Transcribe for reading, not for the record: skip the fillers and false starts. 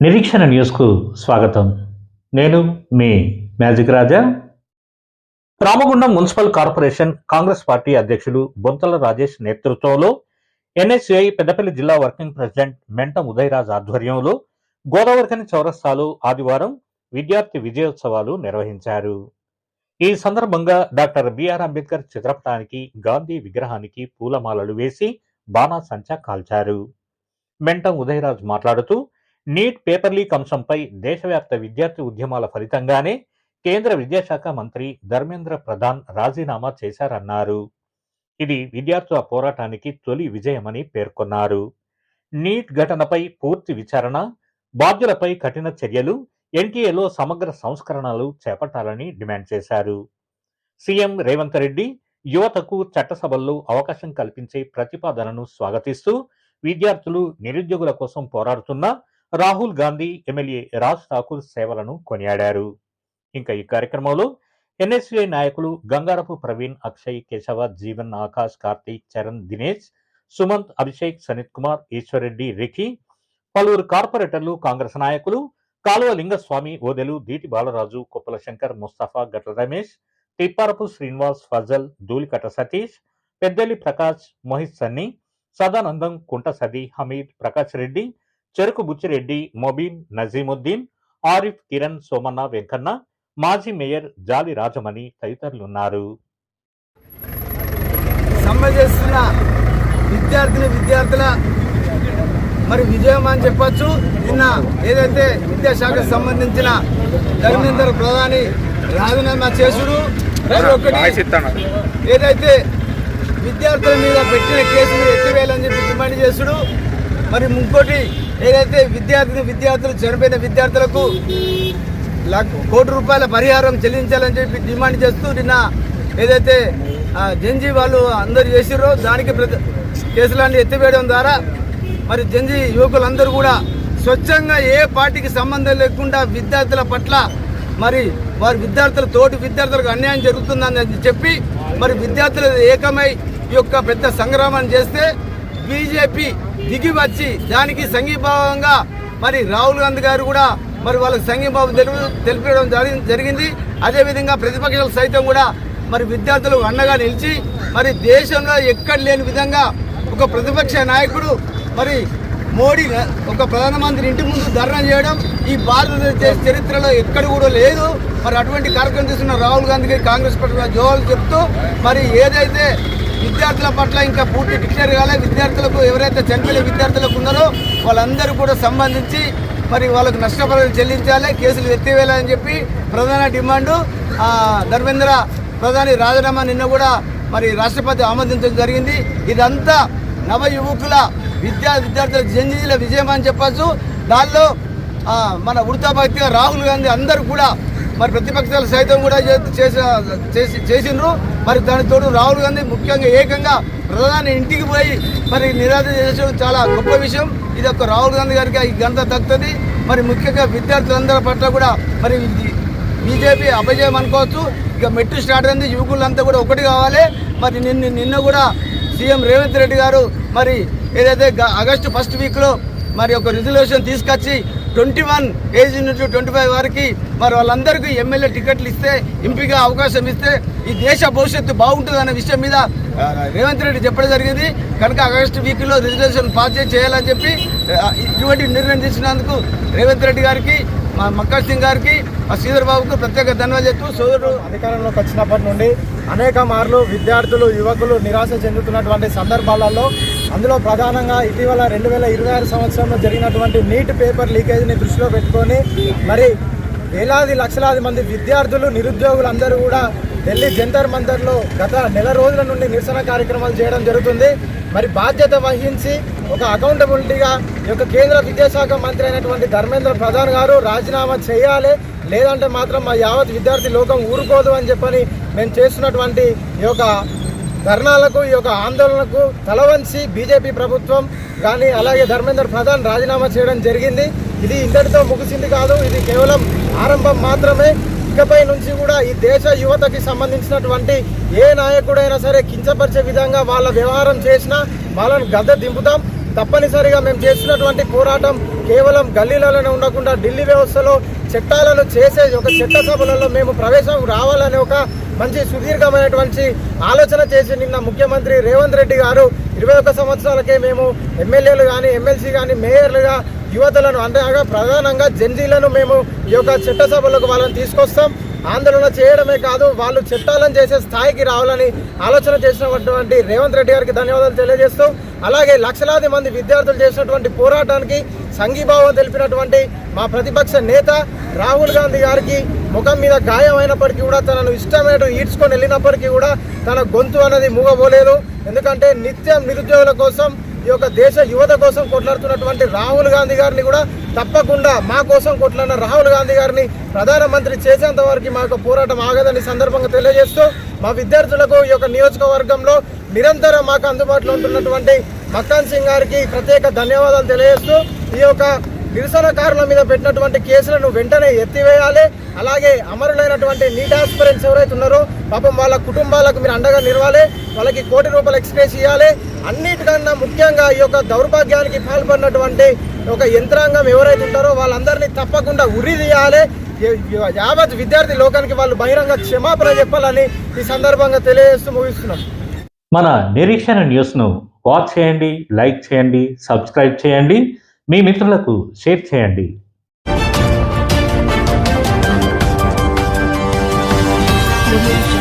నిరీక్షణ న్యూస్కు స్వాగతం. నేను మీ magic Raja. Ramagundam municipal corporation Congress party అధ్యక్షులు బొంతల రాజేష్ నేతృత్వంలో ఎన్ఎస్యుఐ పెద్దపల్లి జిల్లా వర్కింగ్ ప్రెసిడెంట్ మెంటం ఉదయరాజ్ ఆధ్వర్యంలో గోదావరిఖని చౌరస్తాలో ఆదివారం విద్యార్థి విజయోత్సవాలు నిర్వహించారు. ఈ సందర్భంగా డాక్టర్ బిఆర్ అంబేద్కర్ చిత్రపటానికి, గాంధీ విగ్రహానికి పూలమాలలు వేసి బాణాసంచా కాల్చారు. మెంటం ఉదయరాజ్ మాట్లాడుతూ, నీట్ పేపర్ లీక్ అంశంపై దేశవ్యాప్త విద్యార్థి ఉద్యమాల ఫలితంగానే కేంద్ర విద్యాశాఖ మంత్రి ధర్మేంద్ర ప్రధాన్ రాజీనామా చేశారన్నారు. ఇది విద్యార్థుల పోరాటానికి తొలి విజయమని పేర్కొన్నారు. నీట్ ఘటనపై పూర్తి విచారణ, బాధ్యులపై కఠిన చర్యలు, ఎన్టీఏలో సమగ్ర సంస్కరణలు చేపట్టాలని డిమాండ్ చేశారు. సీఎం రేవంత్ రెడ్డి యువతకు చట్టసభల్లో అవకాశం కల్పించే ప్రతిపాదనను స్వాగతిస్తూ విద్యార్థులు, నిరుద్యోగుల కోసం పోరాడుతున్న రాహుల్ గాంధీ, ఎమ్మెల్యే రాజ్ ఠాకూర్ సేవలను కొనియాడారు. ఇంకా ఈ కార్యక్రమంలో ఎన్ఎస్యుఐ నాయకులు గంగారపు ప్రవీణ్, అక్షయ్, కేశవ, జీవన్, ఆకాష్, కార్తీక్, చరణ్, దినేష్, సుమంత్, అభిషేక్, సనిత్ కుమార్, ఈశ్వర్రెడ్డి, రిఖి, పలువురు కార్పొరేటర్లు, కాంగ్రెస్ నాయకులు, కాలువ లింగస్వామి, ఓదెలు, దీటి బాలరాజు, కొప్పల శంకర్, ముస్తఫా, గట్ల రమేష్, తిప్పారపు శ్రీనివాస్, ఫజల్, ధూళికట సతీష్, పెద్దెల్లి ప్రకాష్, మోహిత్ సన్నీ, సదానందం, కుంట సది, హమీద్, ప్రకాష్ రెడ్డి, చెరుకు బుచ్చిరెడ్డి, మొబీన్, నజీముద్దీన్, ఆరిఫ్, కిరణ్, సోమన్న, వెంకన్న, మాజీ మేయర్ జాలి రాజమణి తదితరులున్నారు. సమ్మె చేస్తున్న విద్యార్థుల మరి విజయం అని చెప్పొచ్చు. నిన్న ఏదైతే విద్యాశాఖకు సంబంధించిన ధర్మేంద్ర ప్రధాని రాజీనామా చేసుడు, ఏదైతే విద్యార్థుల మీద పెట్టిన కేసులు ఎత్తివేయాలని చెప్పి డిమాండ్ చేసుడు, మరి ఇంకోటి ఏదైతే విద్యార్థులు చనిపోయిన విద్యార్థులకు ₹1,00,00,000 పరిహారం చెల్లించాలని చెప్పి డిమాండ్ చేస్తూ నిన్న ఏదైతే జంజీ వాళ్ళు అందరూ చేసిరో దానికి కేసులన్నీ ఎత్తివేయడం ద్వారా మరి జంజీ యువకులందరూ కూడా స్వచ్ఛంగా ఏ పార్టీకి సంబంధం లేకుండా విద్యార్థుల పట్ల మరి వారి తోటి విద్యార్థులకు అన్యాయం జరుగుతుందని చెప్పి మరి విద్యార్థులు ఏకమై ఈ యొక్క పెద్ద సంగ్రామాన్ని చేస్తే బీజేపీ దిగి వచ్చి దానికి సంఘీభావంగా మరి రాహుల్ గాంధీ గారు కూడా మరి వాళ్ళకి సంఘీభావం తెలిపడం జరిగింది. అదేవిధంగా ప్రతిపక్షాలు సైతం కూడా మరి విద్యార్థులకు అండగా నిలిచి మరి దేశంలో ఎక్కడ లేని విధంగా ఒక ప్రతిపక్ష నాయకుడు మరి మోడీ ఒక ప్రధానమంత్రి ఇంటి ముందు ధర్నా చేయడం ఈ భారతదేశ చరిత్రలో ఎక్కడ కూడా లేదు. మరి అటువంటి కార్యక్రమం చేస్తున్న రాహుల్ గాంధీకి కాంగ్రెస్ పట్ల జోహార్లు చెప్తూ మరి ఏదైతే విద్యార్థుల పట్ల ఇంకా పూర్తి డిక్షనరీ కాలే, విద్యార్థులకు ఎవరైతే చనిపోయిన విద్యార్థులకు ఉన్నారో వాళ్ళందరూ కూడా సంబంధించి మరి వాళ్ళకు నష్టపరిహారం చెల్లించాలి, కేసులు ఎత్తివేయాలని చెప్పి ప్రధాన డిమాండు. ధర్మేంద్ర ప్రధాని రాజీనామా నిన్న కూడా మరి రాష్ట్రపతి ఆమోదించడం జరిగింది. ఇదంతా నవ యువకుల విద్యార్థుల జంజీల విజయం అని చెప్పచ్చు. దానిలో మన వృత్తాభక్తిగా రాహుల్ గాంధీ అందరూ కూడా మరి ప్రతిపక్షాలు సైతం కూడా చేసిండ్రు. మరి దానితోడు రాహుల్ గాంధీ ముఖ్యంగా ఏకంగా ప్రధాని ఇంటికి పోయి మరి నిరాధ చేసడం చాలా గొప్ప విషయం. ఇది ఒక రాహుల్ గాంధీ గారికి ఈ ఘనత దక్కుతుంది. మరి ముఖ్యంగా విద్యార్థులందరి పట్ల కూడా మరి బీజేపీ అపజయం అనుకోవచ్చు. ఇక మెట్టు స్టార్ట్ అయింది, యువకులంతా కూడా ఒకటి కావాలి. మరి నిన్న కూడా సీఎం రేవంత్ రెడ్డి గారు మరి ఏదైతే ఆగస్టు 1st వీక్లో మరి ఒక రిజల్యూషన్ తీసుకొచ్చి 21 ఏజ్ నుంచి 25 వరకు మరి వాళ్ళందరికీ ఎమ్మెల్యే టికెట్లు ఇస్తే, ఎంపీక అవకాశం ఇస్తే ఈ దేశ భవిష్యత్తు బాగుంటుంది అనే విషయం మీద రేవంత్ రెడ్డి చెప్పడం జరిగింది. కనుక ఆగస్టు వీక్లో రిజల్యూషన్ పాస్ చేయాలని చెప్పి ఇటువంటి నిర్ణయం తీసుకున్నందుకు రేవంత్ రెడ్డి గారికి, మా మక్కర్ సింగ్ గారికి, మా శ్రీధర్ బాబుకు ప్రత్యేక ధన్యవాదాలు చెప్తూ, సోదరుడు అధికారంలోకి వచ్చినప్పటి నుండి అనేక మార్లు విద్యార్థులు, యువకులు నిరాశ చెందుతున్నటువంటి సందర్భాలలో అందులో ప్రధానంగా ఇటీవల 2026 సంవత్సరంలో జరిగినటువంటి నీట్ పేపర్ లీకేజీని దృష్టిలో పెట్టుకొని మరి లక్షలాది మంది విద్యార్థులు, నిరుద్యోగులందరూ కూడా ఢిల్లీ జంతర్ మంతర్లో గత నెల రోజుల నుండి నిరసన కార్యక్రమాలు చేయడం జరుగుతుంది. మరి బాధ్యత వహించి ఒక అకౌంటబిలిటీగా ఈ యొక్క కేంద్ర విద్యాశాఖ మంత్రి అయినటువంటి ధర్మేంద్ర ప్రధాన్ గారు రాజీనామా చేయాలి, లేదంటే మాత్రం మా యావత్ విద్యార్థి లోకం ఊరుకోదు అని చెప్పని మేము చేస్తున్నటువంటి ఈ యొక్క ధర్నాలకు, ఈ యొక్క ఆందోళనకు తలవంచి బీజేపీ ప్రభుత్వం కానీ అలాగే ధర్మేంద్ర ప్రధాన్ రాజీనామా చేయడం జరిగింది. ఇది ఇంతటితో ముగిసింది కాదు, ఇది కేవలం ఆరంభం మాత్రమే. ఇకపై నుంచి కూడా ఈ దేశ యువతకి సంబంధించినటువంటి ఏ నాయకుడైనా సరే కించపరిచే విధంగా వాళ్ళ వ్యవహారం చేసినా వాళ్ళను గద్దె దింపుతాం. తప్పనిసరిగా మేము చేస్తున్నటువంటి పోరాటం కేవలం గల్లీలలోనే ఉండకుండా ఢిల్లీ వ్యవస్థలో చట్టాలను చేసే ఒక చట్టసభలలో మేము ప్రవేశం రావాలనే ఒక మంచి సుదీర్ఘమైనటువంటి ఆలోచన చేసి నిన్న ముఖ్యమంత్రి రేవంత్ రెడ్డి గారు 21 సంవత్సరాలకే మేము ఎమ్మెల్యేలు కానీ ఎమ్మెల్సీ కానీ మేయర్లుగా యువతలను అంటే ప్రధానంగా జెన్జీలను మేము ఈ యొక్క చట్టసభలకు వాళ్ళని తీసుకొస్తాం. ఆందోళన చేయడమే కాదు వాళ్ళు చట్టాలను చేసే స్థాయికి రావాలని ఆలోచన చేసినటువంటి రేవంత్ రెడ్డి గారికి ధన్యవాదాలు తెలియజేస్తూ, అలాగే లక్షలాది మంది విద్యార్థులు చేసినటువంటి పోరాటానికి సంఘీభావం తెలిపినటువంటి మా ప్రతిపక్ష నేత రాహుల్ గాంధీ గారికి ముఖం మీద గాయమైనప్పటికీ కూడా తనను ఇష్టమైనట్టు ఈడ్చుకొని వెళ్ళినప్పటికీ కూడా తన గొంతు అనేది మూగబోలేదు. ఎందుకంటే నిత్యం నిరుద్యోగుల కోసం ఈ యొక్క దేశ యువత కోసం కొట్లాడుతున్నటువంటి రాహుల్ గాంధీ గారిని కూడా తప్పకుండా మా కోసం కొట్లాడిన రాహుల్ గాంధీ గారిని ప్రధానమంత్రి చేసేంత వరకు మా యొక్క పోరాటం ఆగదని సందర్భంగా తెలియజేస్తూ, మా విద్యార్థులకు ఈ యొక్క నియోజకవర్గంలో నిరంతరం మాకు అందుబాటులో ఉంటున్నటువంటి మక్కాన్ సింగ్ గారికి ప్రత్యేక ధన్యవాదాలు తెలియజేస్తూ, ఈ యొక్క నిరసనకారుల మీద పెట్టినటువంటి కేసులను వెంటనే ఎత్తివేయాలి. అలాగే అమరులైనటువంటి నీట్ ఆస్పిరెంట్స్ ఎవరైతే ఉన్నారో పాపం వాళ్ళ కుటుంబాలకు మీరు అండగా నిలవాలి, వాళ్ళకి ₹1 కోటి ఎక్స్గ్రేస్ ఇవ్వాలి. అన్నిటికన్నా ముఖ్యంగా ఈ యొక్క దౌర్భాగ్యానికి పాల్పడినటువంటి ఒక యంత్రాంగం ఎవరైతే ఉంటారో వాళ్ళందరినీ తప్పకుండా ఉరి తీయాలి. యావత్ విద్యార్థి లోకానికి వాళ్ళు బహిరంగ క్షమాపణ చెప్పాలని ఈ సందర్భంగా తెలియజేస్తూ ముగిస్తున్నాం. మన నిరీక్షణ న్యూస్ను వాచ్ చేయండి, లైక్ చేయండి, సబ్స్క్రైబ్ చేయండి, మీ మిత్రులకు షేర్ చేయండి. Thank you.